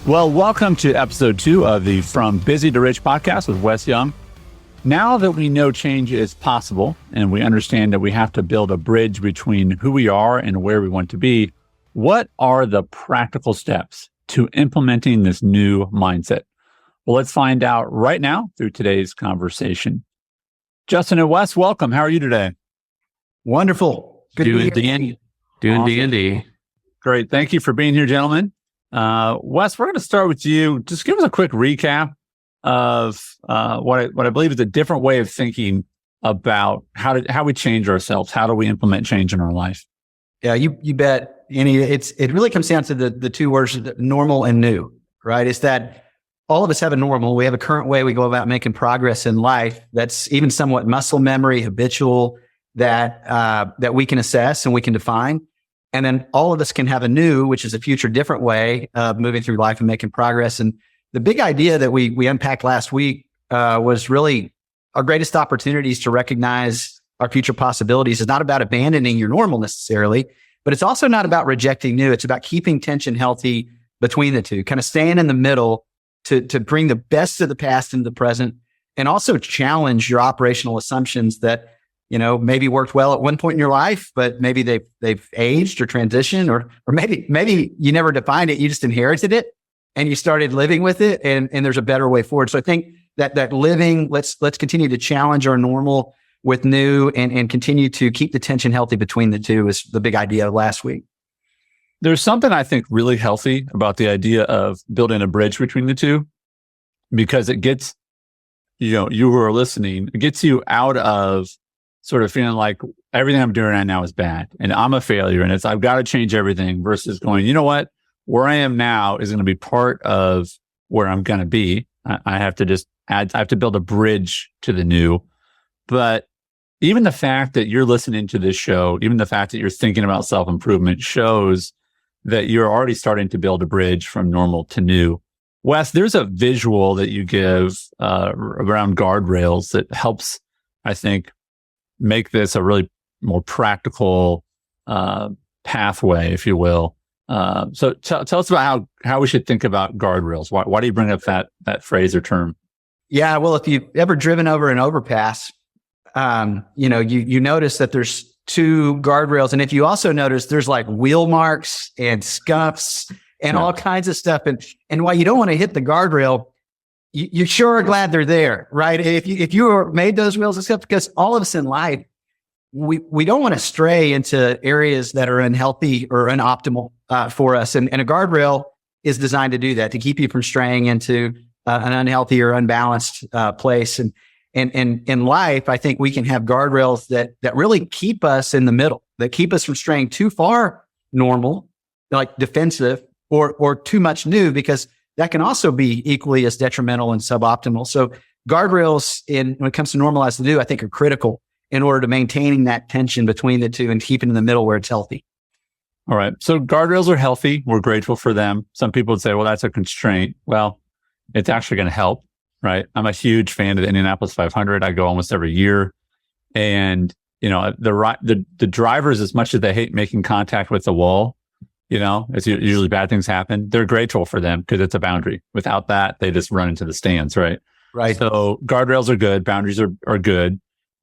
Well, welcome to episode 2 of the From Busy to Rich podcast with Wes Young. Now that we know change is possible and we understand that we have to build a bridge between who we are and where we want to be, what are the practical steps to implementing this new mindset? Well, let's find out right now through today's conversation. Justin and Wes, welcome. How are you today? Wonderful. Good doing D&D. Doing D&D. Great. Thank you for being here, gentlemen. Wes, we're going to start with you. Just give us a quick recap of what I believe is a different way of thinking about how we change ourselves. How do we implement change in our life? Yeah, you bet. Annie, it really comes down to the two words, normal and new, right? It's that all of us have a normal. We have a current way we go about making progress in life that's even somewhat muscle memory, habitual, that we can assess and we can define. And then all of us can have a new, which is a future different way of moving through life and making progress. And the big idea that we unpacked last week was really our greatest opportunities to recognize our future possibilities is not about abandoning your normal necessarily, but it's also not about rejecting new. It's about keeping tension healthy between the two, kind of staying in the middle to bring the best of the past into the present and also challenge your operational assumptions that maybe worked well at one point in your life, but maybe they've aged or transitioned, or maybe you never defined it. You just inherited it and you started living with it. And there's a better way forward. So I think that living, let's continue to challenge our normal with new and continue to keep the tension healthy between the two is the big idea of last week. There's something I think really healthy about the idea of building a bridge between the two, because it gets, you who are listening, it gets you out of sort of feeling like everything I'm doing right now is bad and I'm a failure and I've got to change everything versus going, you know what, where I am now is going to be part of where I'm going to be. I have to build a bridge to the new. But even the fact that you're listening to this show, even the fact that you're thinking about self-improvement shows that you're already starting to build a bridge from normal to new. Wes, there's a visual that you give around guardrails that helps, I think, make this a really more practical pathway, if you will. So tell us about how we should think about guardrails. Why do you bring up that phrase or term? Yeah, well, if you've ever driven over an overpass, you notice that there's two guardrails. And if you also notice, there's like wheel marks and scuffs and all kinds of stuff. And while you don't want to hit the guardrail, you sure are glad they're there, right? If you made those wheels and stuff, because all of us in life, we don't want to stray into areas that are unhealthy or unoptimal for us. And a guardrail is designed to do that, to keep you from straying into an unhealthy or unbalanced place. And in life, I think we can have guardrails that really keep us in the middle, that keep us from straying too far normal, like defensive, or too much new, because that can also be equally as detrimental and suboptimal. So guardrails when it comes to normalize the new, I think are critical in order to maintaining that tension between the two and keeping in the middle where it's healthy. All right. So guardrails are healthy. We're grateful for them. Some people would say, well, that's a constraint. Well, it's actually going to help, right? I'm a huge fan of the Indianapolis 500. I go almost every year. And, the drivers, as much as they hate making contact with the wall, it's usually bad things happen. They're grateful for them because it's a boundary. Without that, they just run into the stands, right? Right. So guardrails are good. Boundaries are good.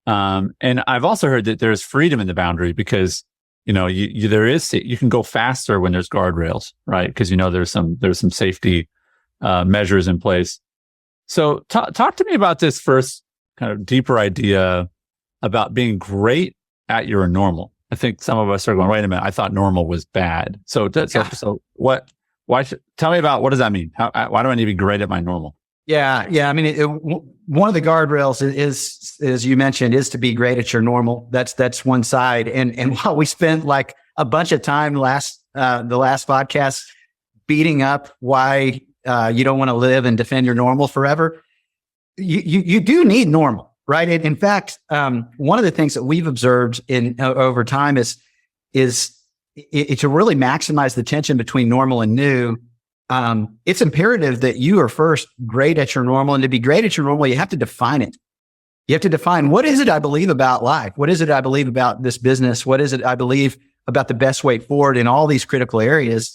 And I've also heard that there's freedom in the boundary because, you can go faster when there's guardrails, right? Because, there's some safety measures in place. So talk to me about this first kind of deeper idea about being great at your normal. I think some of us are going, wait a minute, I thought normal was bad. So tell me about, what does that mean? Why do I need to be great at my normal? Yeah. I mean, one of the guardrails is, as you mentioned, is to be great at your normal. That's one side. And while we spent like a bunch of time the last podcast beating up why you don't want to live and defend your normal forever, you do need normal. Right. In fact, one of the things that we've observed over time is to really maximize the tension between normal and new. It's imperative that you are first great at your normal, and to be great at your normal, you have to define it. You have to define, what is it I believe about life? What is it I believe about this business? What is it I believe about the best way forward in all these critical areas?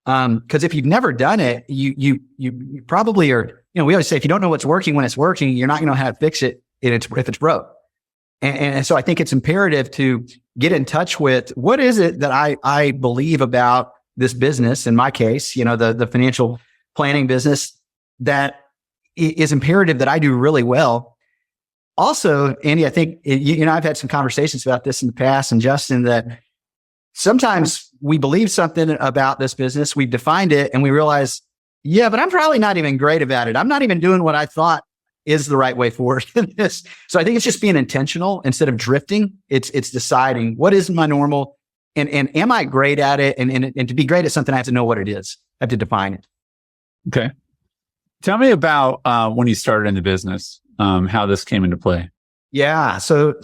Because if you've never done it, you probably are, we always say, if you don't know what's working when it's working, you're not going to know how to fix it if it's broke. And so I think it's imperative to get in touch with what is it that I believe about this business. In my case, the financial planning business, that is imperative that I do really well. Also, Andy, I think, I've had some conversations about this in the past, and Justin, that sometimes we believe something about this business, we've defined it, and we realize, yeah, but I'm probably not even great about it. I'm not even doing what I thought is the right way forward in this. So I think it's just being intentional instead of drifting. It's deciding what is my normal, and am I great at it? And to be great at something, I have to know what it is. I have to define it. Okay. Tell me about when you started in the business, how this came into play. Yeah. So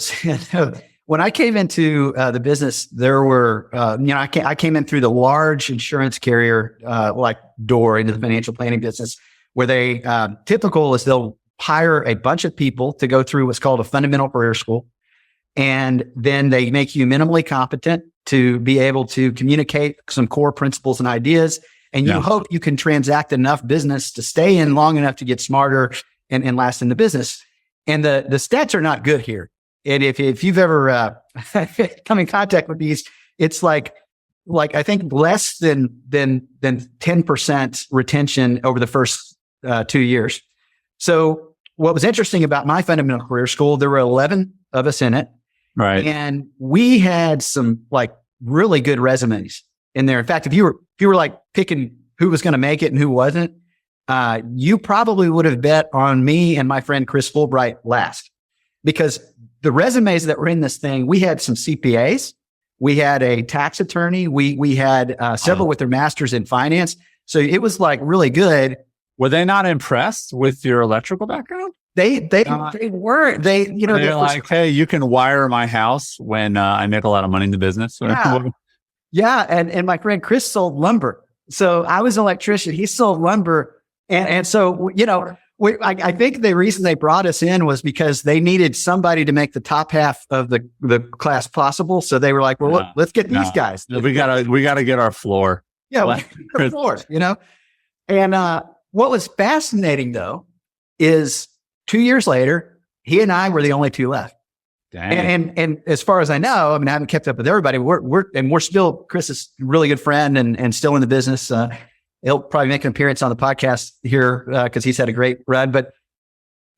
when I came into the business, there were, I came in through the large insurance carrier door into the financial planning business, where they typical is they'll hire a bunch of people to go through what's called a fundamental career school, and then they make you minimally competent to be able to communicate some core principles and ideas. And you hope you can transact enough business to stay in long enough to get smarter and last in the business. And the stats are not good here. And if you've ever come in contact with these, it's like I think less than 10% retention over the first 2 years. So what was interesting about my fundamental career school, there were 11 of us in it. Right. And we had some really good resumes in there. In fact, if you were like picking who was going to make it and who wasn't, you probably would have bet on me and my friend Chris Fulbright last, because the resumes that were in this thing, we had some CPAs, we had a tax attorney, we had several with their masters in finance. So it was really good. Were they not impressed with your electrical background? They weren't. They're like, hey, you can wire my house when I make a lot of money in the business. Yeah. And my friend Chris sold lumber. So I was an electrician. He sold lumber. And so, I think the reason they brought us in was because they needed somebody to make the top half of the class possible. So they were like, well, let's get these guys. We gotta get our floor. Yeah. Our floor, And what was fascinating though, is 2 years later, he and I were the only two left. Dang. And as far as I know, I haven't kept up with everybody. We're still, Chris is a really good friend and still in the business. He'll probably make an appearance on the podcast here because he's had a great run. But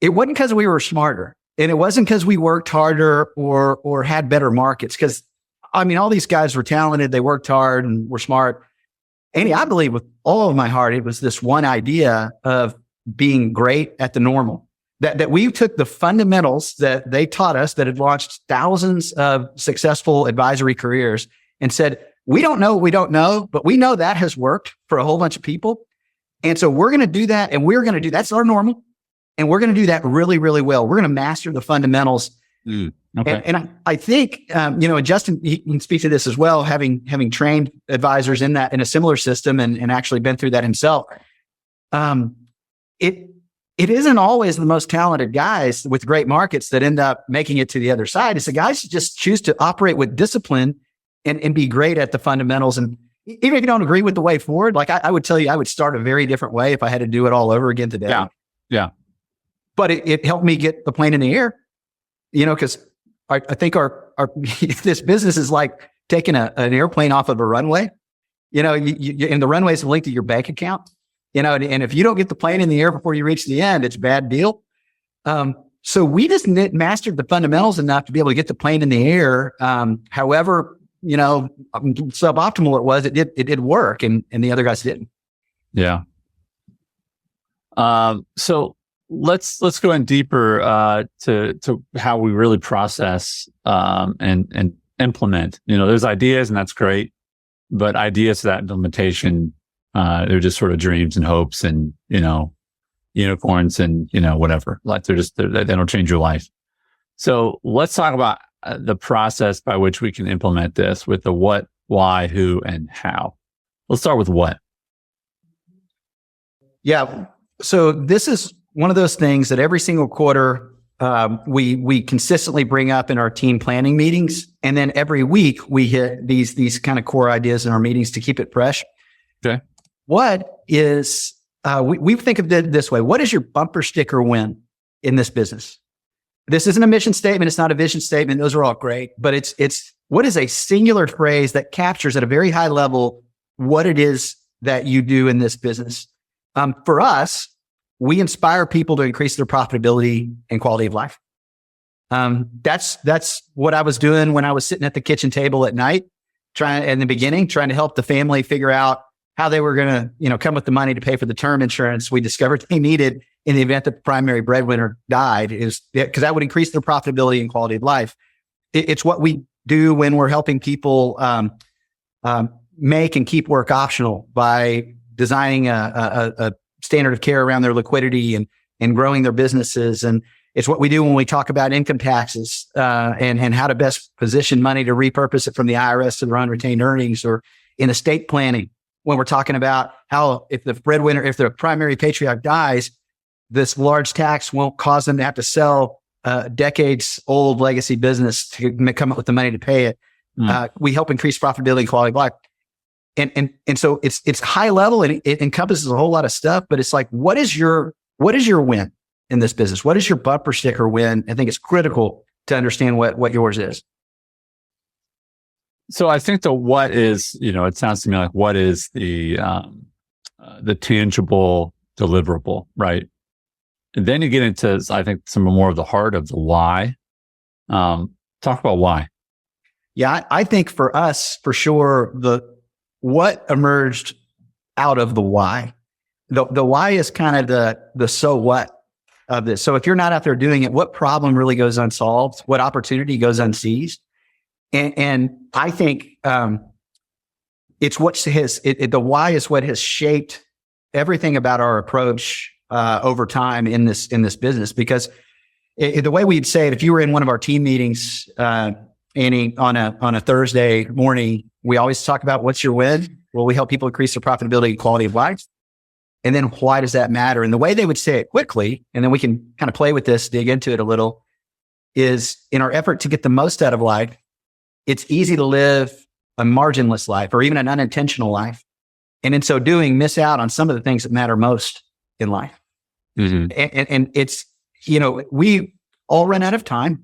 it wasn't because we were smarter, and it wasn't because we worked harder or had better markets. Because all these guys were talented, they worked hard and were smart. Andy, I believe with all of my heart, it was this one idea of being great at the normal. That we took the fundamentals that they taught us, that had launched thousands of successful advisory careers, and said, we don't know what we don't know, but we know that has worked for a whole bunch of people. And so we're going to do that, and that's our normal. And we're going to do that really, really well. We're going to master the fundamentals. Okay. And I think, and Justin, he can speak to this as well, having trained advisors in a similar system and actually been through that himself. It isn't always the most talented guys with great markets that end up making it to the other side. It's the guys who just choose to operate with discipline and be great at the fundamentals. And even if you don't agree with the way forward, I would tell you, I would start a very different way if I had to do it all over again today. Yeah. But it helped me get the plane in the air, because I think our this business is like taking an airplane off of a runway, and the runway is linked to your bank account. And if you don't get the plane in the air before you reach the end, it's a bad deal. So we just mastered the fundamentals enough to be able to get the plane in the air. However, suboptimal it was, it did work, and the other guys didn't. Yeah. So let's go in deeper to how we really process and implement. There's ideas, and that's great, but ideas to that implementation, they're just sort of dreams and hopes and, unicorns and, whatever. They don't change your life. So let's talk about the process by which we can implement this with the what, why, who, and how. Let's start with what. Yeah. So this is one of those things that every single quarter, we consistently bring up in our team planning meetings. And then every week we hit these kind of core ideas in our meetings to keep it fresh. Okay. what is, we think of it this way. What is your bumper sticker win in this business? This isn't a mission statement. It's not a vision statement. Those are all great, but it's what is a singular phrase that captures at a very high level what it is that you do in this business. For us, we inspire people to increase their profitability and quality of life. That's what I was doing when I was sitting at the kitchen table at night, trying to help the family figure out how they were going to, come with the money to pay for the term insurance we discovered they needed in the event that the primary breadwinner died, is because that would increase their profitability and quality of life. It's what we do when we're helping people make and keep work optional by designing a standard of care around their liquidity and growing their businesses. And it's what we do when we talk about income taxes and how to best position money to repurpose it from the IRS to their unretained earnings, or in estate planning when we're talking about how if the primary patriarch dies, this large tax won't cause them to have to sell decades old legacy business to come up with the money to pay it. We help increase profitability and quality of life. And so it's high level and it encompasses a whole lot of stuff, but it's like, what is your win in this business? What is your bumper sticker win? I think it's critical to understand what yours is. So I think the what is, it sounds to me like what is the tangible deliverable, right? And then you get into, I think, some more of the heart of the why. Talk about why. Yeah, I think for us, for sure, what emerged out of the why. The why is kind of the so what of this. So if you're not out there doing it, what problem really goes unsolved? What opportunity goes unseized? And I think it's the why is what has shaped everything about our approach over time in this business. Because the way we'd say it, if you were in one of our team meetings, Annie, on a Thursday morning, we always talk about what's your win. Well, we help people increase their profitability and quality of life. And then why does that matter? And the way they would say it quickly, and then we can kind of play with this, dig into it a little, is in our effort to get the most out of life, it's easy to live a marginless life or even an unintentional life. And in so doing, miss out on some of the things that matter most in life. Mm-hmm. And it's, we all run out of time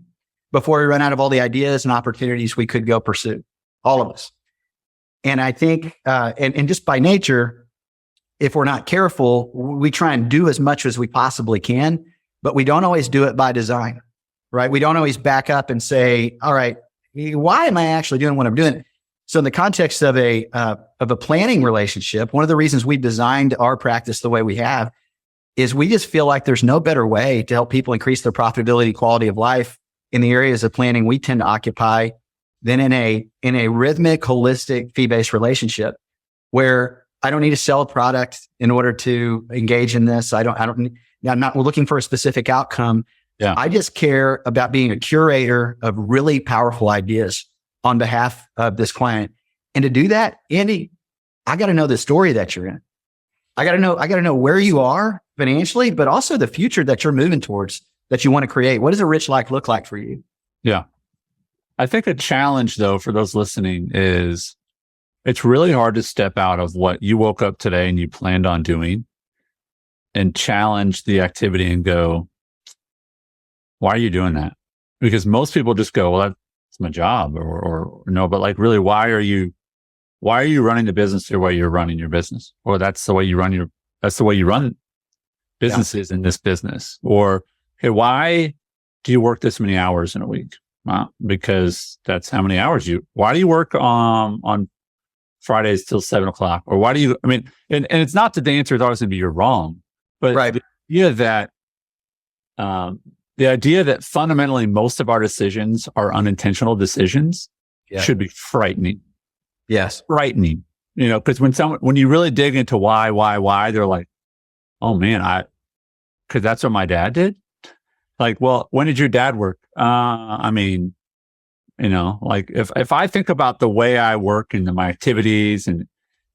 before we run out of all the ideas and opportunities we could go pursue, all of us. And I think, and just by nature, if we're not careful, we try and do as much as we possibly can, but we don't always do it by design, right? We don't always back up and say, all right, why am I actually doing what I'm doing? So in the context of a planning relationship, one of the reasons we designed our practice the way we have is we just feel like there's no better way to help people increase their profitability, quality of life in the areas of planning we tend to occupy than in a rhythmic, holistic, fee-based relationship where I don't need to sell a product in order to engage in this. I'm not looking for a specific outcome. Yeah. I just care about being a curator of really powerful ideas on behalf of this client. And to do that, Andy, I got to know the story that you're in. I got to know where you are financially, but also the future that you're moving towards, that you want to create. What does a rich life look like for you? Yeah. I think the challenge, though, for those listening is it's really hard to step out of what you woke up today and you planned on doing and challenge the activity and go, why are you doing that? Because most people just go, well, that's my job or no, but like really, why are you running the business the way you're running your business? Or that's the way you run businesses in this business. Or, hey, why do you work this many hours in a week? Because that's how many hours why do you work on Fridays till 7:00? Or why do you, and it's not that the answer is always going to be you're wrong, but right. The idea that fundamentally most of our decisions are unintentional decisions should be frightening. Yes. Frightening. Because when you really dig into why, they're like, oh man, because that's what my dad did. Like, well, when did your dad work? Like if I think about the way I work and my activities and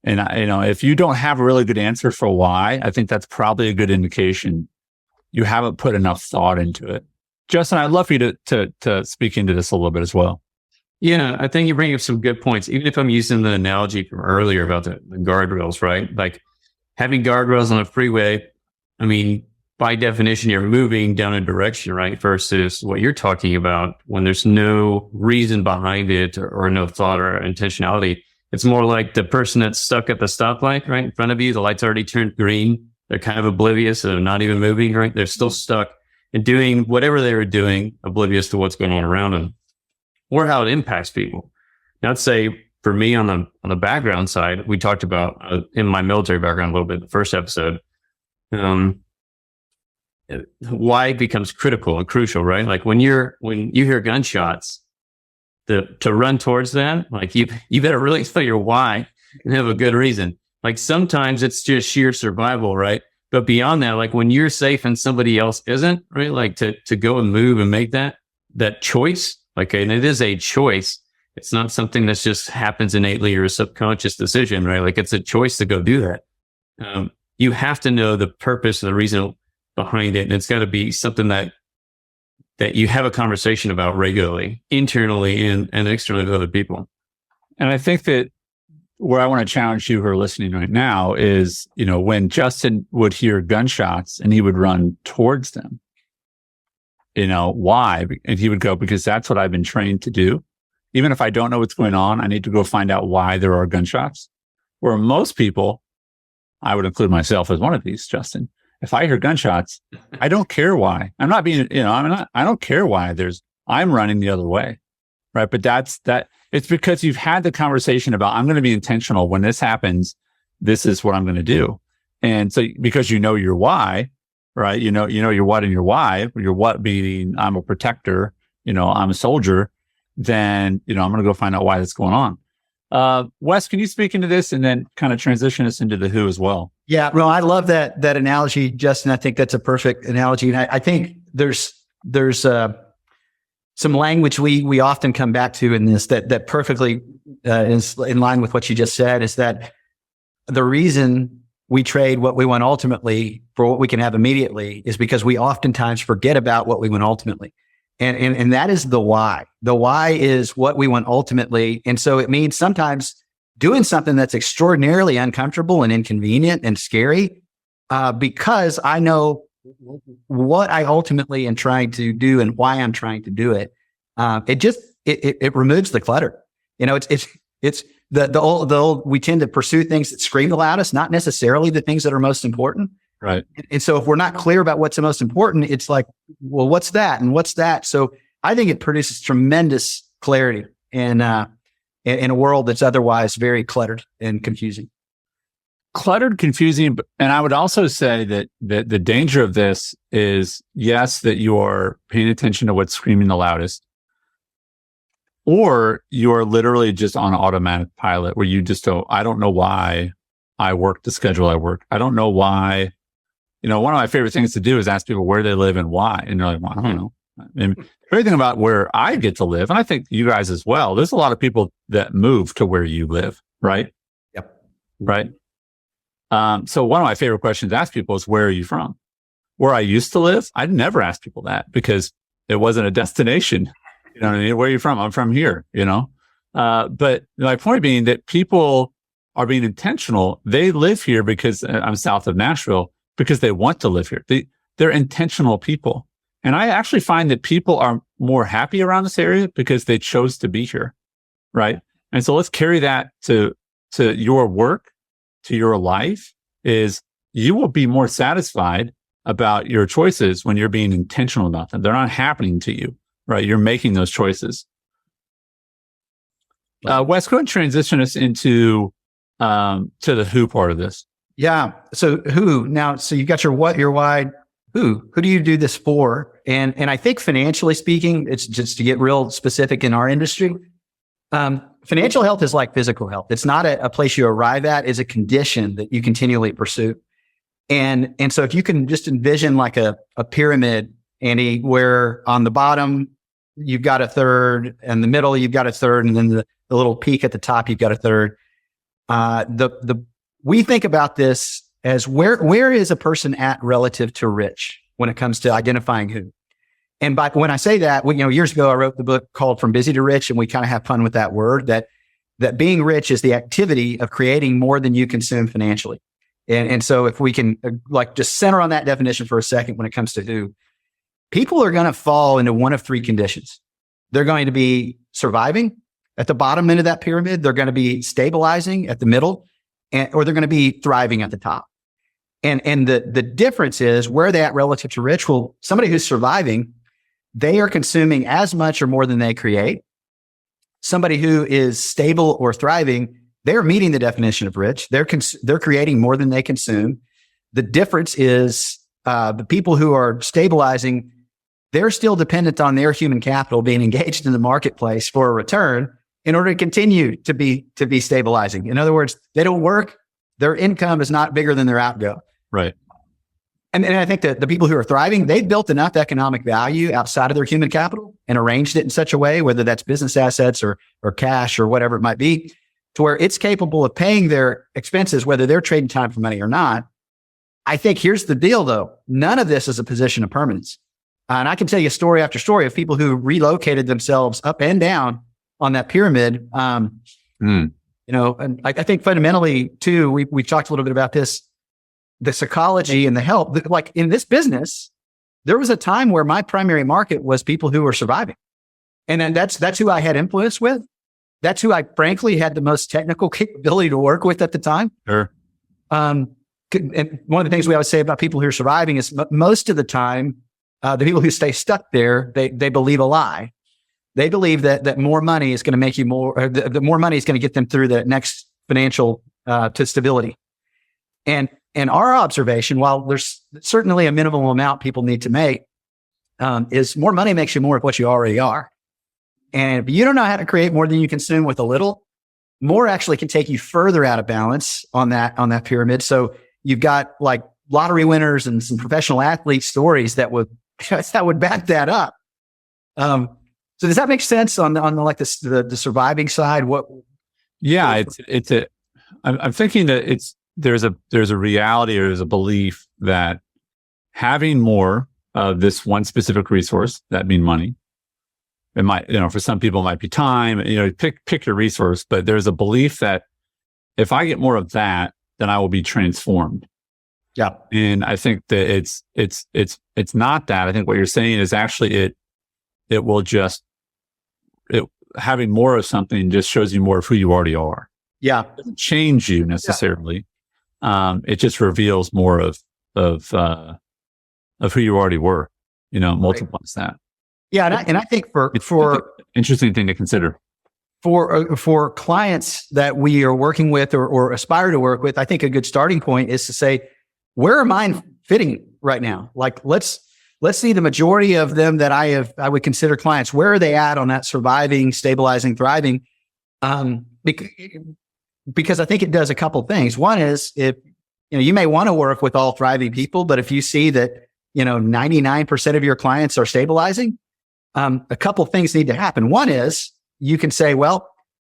if you don't have a really good answer for why, I think that's probably a good indication you haven't put enough thought into it. Justin, I'd love for you to speak into this a little bit as well. Yeah, I think you bring up some good points. Even if I'm using the analogy from earlier about the guardrails, right? Like having guardrails on a freeway, I mean, by definition, you're moving down a direction, right? Versus what you're talking about when there's no reason behind it or no thought or intentionality. It's more like the person that's stuck at the stoplight right in front of you. The light's already turned green. They're kind of oblivious. They're not even moving, right? They're still stuck and doing whatever they were doing, oblivious to what's going on around them or how it impacts people. Now, I'd say for me on the background side, we talked about in my military background a little bit in the first episode, why becomes critical and crucial, right? Like when you hear gunshots, to run towards that, like you better really know your why and have a good reason. Like sometimes it's just sheer survival, right? But beyond that, like when you're safe and somebody else isn't, right? Like to go and move and make that choice, like, and it is a choice. It's not something that just happens innately or a subconscious decision, right? Like it's a choice to go do that. You have to know the purpose and the reason behind it. And it's got to be something that you have a conversation about regularly, internally and externally with other people. And I think that where I want to challenge you who are listening right now is, when Justin would hear gunshots and he would run towards them, why? And he would go, because that's what I've been trained to do. Even if I don't know what's going on, I need to go find out why there are gunshots. Where most people, I would include myself as one of these, Justin, if I hear gunshots, I don't care why. I'm not being, I don't care why I'm running the other way. Right. But it's because you've had the conversation about, I'm going to be intentional. When this happens, this is what I'm going to do. And so because you know your why, right? You know your what and your why, your what being I'm a protector, I'm a soldier, then, I'm going to go find out why that's going on. Wes, can you speak into this and then kind of transition us into the who as well? Yeah, well, I love that analogy, Justin. I think that's a perfect analogy. And I think there's some language we often come back to in this that perfectly is in line with what you just said, is that the reason we trade what we want ultimately for what we can have immediately is because we oftentimes forget about what we want ultimately. And that is the why. The why is what we want ultimately. And so it means sometimes doing something that's extraordinarily uncomfortable and inconvenient and scary, because I know what I ultimately am trying to do and why I'm trying to do it. It removes the clutter. It's the old, we tend to pursue things that scream the loudest, not necessarily the things that are most important. Right. And so if we're not clear about what's the most important, it's like, well, what's that? And what's that? So I think it produces tremendous clarity in a world that's otherwise very cluttered and confusing. Cluttered, confusing. And I would also say that the danger of this is, yes, that you are paying attention to what's screaming the loudest, or you are literally just on automatic pilot where you just go, I don't know why I work the schedule I work. I don't know why. One of my favorite things to do is ask people where they live and why. And they're like, well, I don't know. And everything about where I get to live, and I think you guys as well, there's a lot of people that move to where you live, right? Yep. Right. So one of my favorite questions to ask people is, where are you from? Where I used to live, I'd never ask people that because it wasn't a destination. You know what I mean? Where are you from? I'm from here, But my point being that people are being intentional. They live here because I'm south of Nashville, because they want to live here. They're intentional people. And I actually find that people are more happy around this area because they chose to be here. Right. And so let's carry that to your work, to your life, is you will be more satisfied about your choices when you're being intentional about them. They're not happening to you, right? You're making those choices. Wes, go ahead and transition us into to the who part of this. Yeah. So who now? So you got your what, your why. Who do you do this for? And I think financially speaking, it's just to get real specific in our industry. Financial health is like physical health. It's not a place you arrive at. It's a condition that you continually pursue. And so if you can just envision like a pyramid, Andy, where on the bottom you've got a third, and the middle you've got a third, and then the little peak at the top you've got a third. We think about this as where is a person at relative to rich when it comes to identifying who. And when I say that, years ago I wrote the book called From Busy to Rich, and we kind of have fun with that word. That being rich is the activity of creating more than you consume financially. And so if we can like just center on that definition for a second when it comes to who, people are going to fall into one of three conditions. They're going to be surviving at the bottom end of that pyramid. They're going to be stabilizing at the middle, or they're going to be thriving at the top. And the difference is where are they at relative to rich? Well, somebody who's surviving, they are consuming as much or more than they create. Somebody who is stable or thriving, they're meeting the definition of rich. They're creating more than they consume. The difference is the people who are stabilizing, they're still dependent on their human capital being engaged in the marketplace for a return in order to continue to be stabilizing. In other words, they don't work. Their income is not bigger than their outgo. Right. And I think that the people who are thriving, they've built enough economic value outside of their human capital and arranged it in such a way, whether that's business assets or cash or whatever it might be, to where it's capable of paying their expenses, whether they're trading time for money or not. I think here's the deal, though. None of this is a position of permanence. And I can tell you story after story of people who relocated themselves up and down on that pyramid. You know, and I think fundamentally too, we've talked a little bit about this, the psychology and the help. Like in this business, there was a time where my primary market was people who were surviving. And then that's who I had influence with. That's who I frankly had the most technical capability to work with at the time. Sure. And one of the things we always say about people who are surviving is most of the time, the people who stay stuck there, they believe a lie. They believe that more money is going to make you more, or the more money is going to get them through the next financial to stability. And our observation, while there's certainly a minimum amount people need to make, is more money makes you more of what you already are. And if you don't know how to create more than you consume with a little, more actually can take you further out of balance on that pyramid. So you've got like lottery winners and some professional athlete stories that would back that up. So does that make sense on the surviving side? Yeah, I'm thinking that there's a reality or there's a belief that having more of this one specific resource, that mean money, it might, for some people it might be time, pick your resource, but there's a belief that if I get more of that, then I will be transformed. Yeah. And I think that it's not that. I think what you're saying is actually it will just, having more of something just shows you more of who you already are. Yeah. It doesn't change you necessarily. Yeah. It just reveals more of who you already were, multiplies that. Yeah. And I think for interesting thing to consider for clients that we are working with or aspire to work with, I think a good starting point is to say, where are mine fitting right now? Like, let's see the majority of them that I would consider clients. Where are they at on that surviving, stabilizing, thriving? Because I think it does a couple things. One is if, you may want to work with all thriving people, but if you see that, 99% of your clients are stabilizing, a couple things need to happen. One is you can say, well,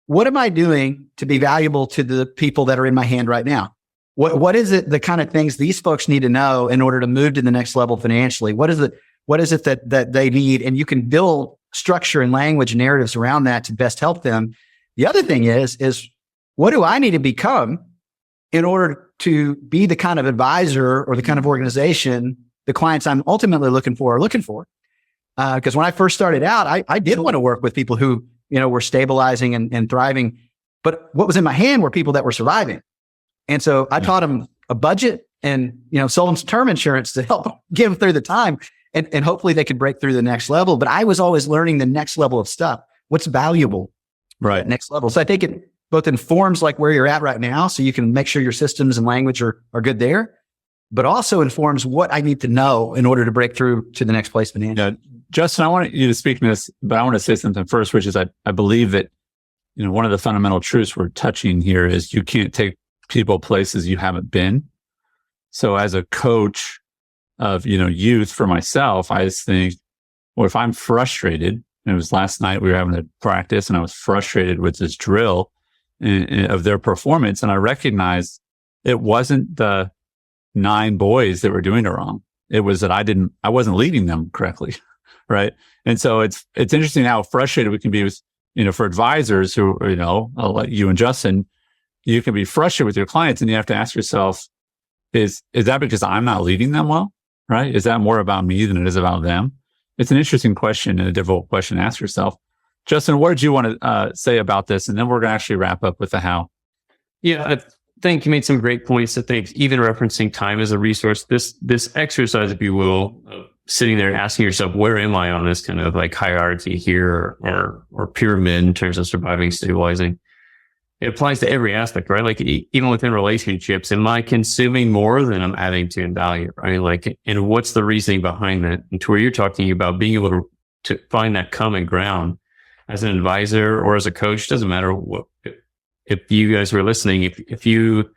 what am I doing to be valuable to the people that are in my hand right now? What is it, the kind of things these folks need to know in order to move to the next level financially? What is it that they need? And you can build structure and language and narratives around that to best help them. The other thing is what do I need to become in order to be the kind of advisor or the kind of organization the clients I'm ultimately looking for are looking for? Because when I first started out, I did want to work with people who, were stabilizing and thriving. But what was in my hand were people that were surviving. And so I taught them a budget and, sold them some term insurance to help get them through the time. And hopefully they could break through the next level. But I was always learning the next level of stuff. What's valuable? Right. Next level. So I think it both informs like where you're at right now. So you can make sure your systems and language are good there, but also informs what I need to know in order to break through to the next place financially. Yeah. Justin, I want you to speak to this, but I want to say something first, which is I believe that, one of the fundamental truths we're touching here is you can't take people places you haven't been. So as a coach of, youth for myself, I just think, well, if I'm frustrated, and it was last night we were having a practice and I was frustrated with this drill of their performance. And I recognized it wasn't the 9 boys that were doing it wrong. It was that I wasn't leading them correctly. Right. And so it's interesting how frustrated we can be with, for advisors who, I'll let you and Justin, you can be frustrated with your clients and you have to ask yourself, is that because I'm not leading them well? Right? Is that more about me than it is about them? It's an interesting question and a difficult question to ask yourself. Justin, what did you want to say about this? And then we're going to actually wrap up with the how. Yeah, I think you made some great points. I think even referencing time as a resource, this exercise, if you will, of sitting there and asking yourself, where am I on this kind of like hierarchy here or pyramid in terms of surviving, stabilizing? It applies to every aspect, right? Like even within relationships, am I consuming more than I'm adding to in value, right? Like, and what's the reasoning behind that? And to where you're talking about being able to find that common ground as an advisor or as a coach, doesn't matter what, if you guys were listening, if you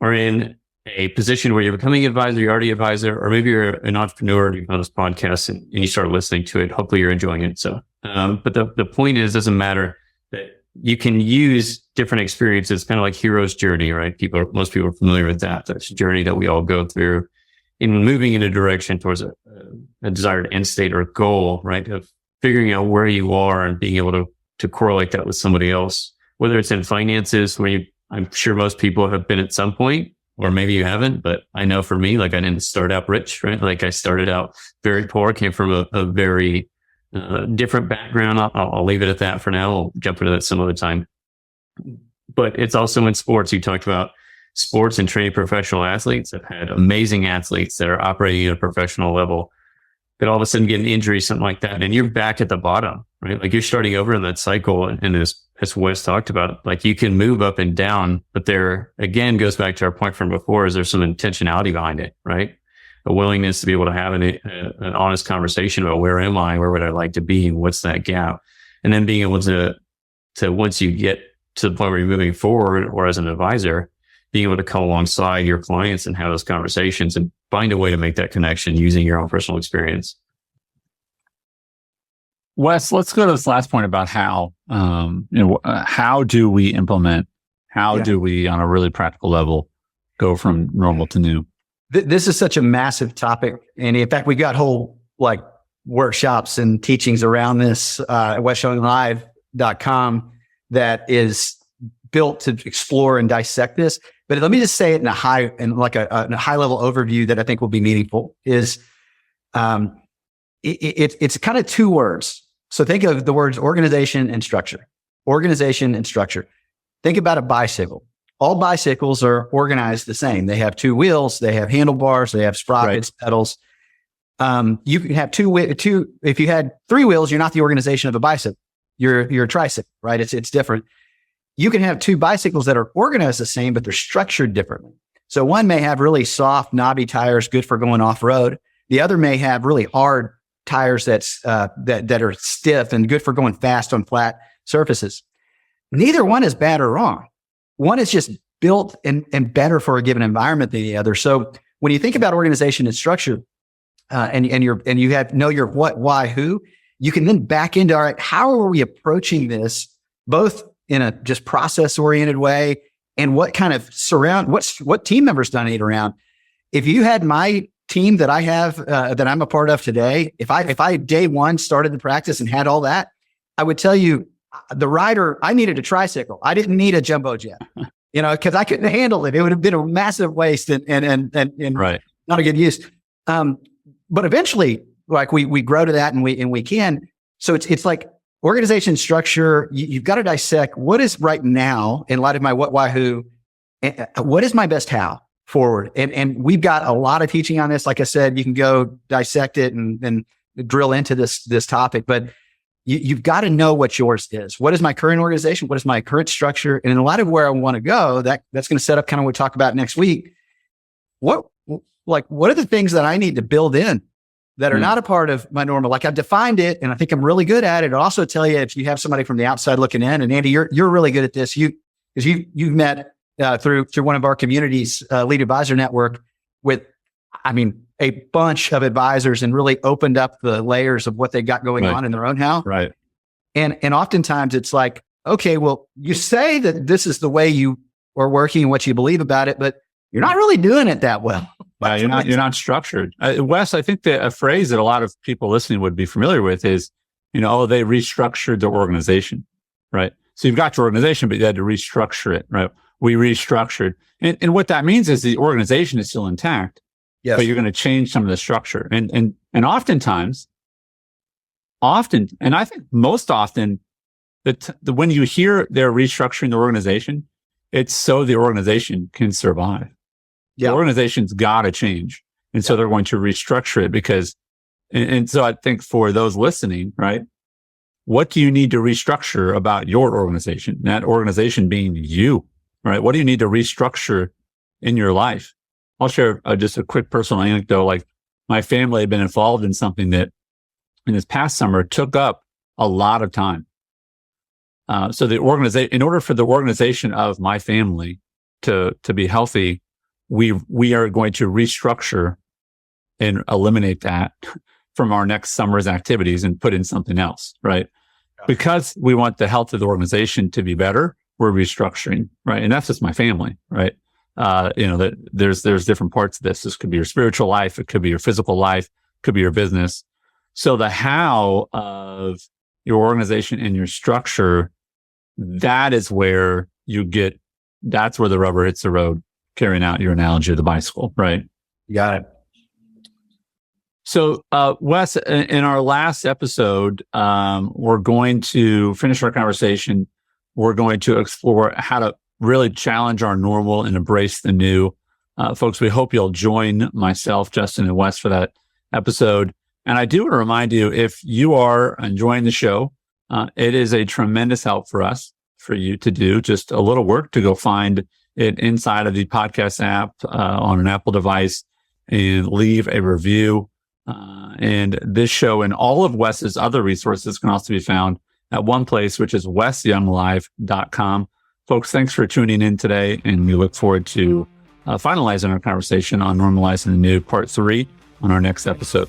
are in a position where you're becoming an advisor, you're already an advisor, or maybe you're an entrepreneur, you found this podcast and you start listening to it, hopefully you're enjoying it. So, but the point is, doesn't matter that you can use different experiences, kind of like hero's journey, right? Most people are familiar with that. That's a journey that we all go through in moving in a direction towards a desired end state or goal, right? Of figuring out where you are and being able to correlate that with somebody else, whether it's in finances, where I'm sure most people have been at some point, or maybe you haven't, but I know for me, like I didn't start out rich, right? Like I started out very poor, came from a very different background. I'll leave it at that for now. We'll jump into that some other time. But it's also in sports. You talked about sports and training professional athletes. I've had amazing athletes that are operating at a professional level that all of a sudden get an injury, something like that, and you're back at the bottom, right? Like you're starting over in that cycle. And as Wes talked about, like you can move up and down, but there again goes back to our point from before, is there's some intentionality behind it, right? A willingness to be able to have an honest conversation about where am I, where would I like to be, and what's that gap, and then being able to once you get to the point where you're moving forward, or as an advisor, being able to come alongside your clients and have those conversations and find a way to make that connection using your own personal experience. Wes, let's go to this last point about how. How do we implement? How do we, on a really practical level, go from normal to new? This is such a massive topic, and in fact, we got whole like workshops and teachings around this at wesyounglive.com that is built to explore and dissect this. But let me just say it in a high level overview that I think will be meaningful. Is it's kind of two words. So think of the words organization and structure. Organization and structure. Think about a bicycle. All bicycles are organized the same. They have two wheels, they have handlebars, they have sprockets, pedals. You can have two. If you had three wheels, you're not the organization of a bicycle. You're a tricycle, right? It's different. You can have two bicycles that are organized the same, but they're structured differently. So one may have really soft, knobby tires, good for going off road. The other may have really hard tires that are stiff and good for going fast on flat surfaces. Neither one is bad or wrong. One is just built and better for a given environment than the other. So when you think about organization and structure, and you know your what, why, who, you can then back into, all right, how are we approaching this, both in a just process oriented way, and what kind of what team members do I need around? If you had my team that I have, that I'm a part of today, if I day one started the practice and had all that, I would tell you, the rider, I needed a tricycle. I didn't need a jumbo jet, because I couldn't handle it. It would have been a massive waste and right. Not a good use. But eventually, like we grow to that and we can. So it's like organization structure. You've got to dissect what is right now in light of my what, why, who, what is my best how forward. And we've got a lot of teaching on this. Like I said, you can go dissect it and drill into this topic, but you've got to know what yours is. What is my current organization? What is my current structure? And in a lot of where I want to go, that's going to set up kind of what we talk about next week. What are the things that I need to build in that are not a part of my normal? Like I've defined it, and I think I'm really good at it. I'll also tell you, if you have somebody from the outside looking in, and Andy, you're really good at this. You've met through one of our communities, Lead Advisor Network, with, a bunch of advisors, and really opened up the layers of what they got going on in their own house. Right. And oftentimes it's like, okay, well, you say that this is the way you are working and what you believe about it, but you're not really doing it that well. You're not structured. Wes, I think that a phrase that a lot of people listening would be familiar with is, they restructured their organization, right? So you've got your organization, but you had to restructure it, right? we restructured. And what that means is the organization is still intact, Yes. but you're going to change some of the structure. And oftentimes, and I think most often, when you hear they're restructuring the organization, it's so the organization can survive. Yeah. The organization's got to change. And so they're going to restructure it because, and so I think for those listening, right, what do you need to restructure about your organization? That organization being you, right? What do you need to restructure in your life? I'll share just a quick personal anecdote. Like my family had been involved in something that in this past summer took up a lot of time. So the organization, in order for the organization of my family to be healthy, we are going to restructure and eliminate that from our next summer's activities and put in something else, right? Because we want the health of the organization to be better, we're restructuring, right? And that's just my family, right? That there's different parts of this. This could be your spiritual life. It could be your physical life. It could be your business. So the how of your organization and your structure, that is where that's where the rubber hits the road, carrying out your analogy of the bicycle, right? You got it. So, Wes, in our last episode, we're going to finish our conversation. We're going to explore how to really challenge our normal and embrace the new. Folks, we hope you'll join myself, Justin, and Wes for that episode. And I do want to remind you, if you are enjoying the show, it is a tremendous help for us, for you to do just a little work to go find it inside of the podcast app on an Apple device and leave a review. And this show and all of Wes's other resources can also be found at one place, which is wesyounglive.com. Folks, thanks for tuning in today, and we look forward to finalizing our conversation on Normalizing the New Part 3 on our next episode.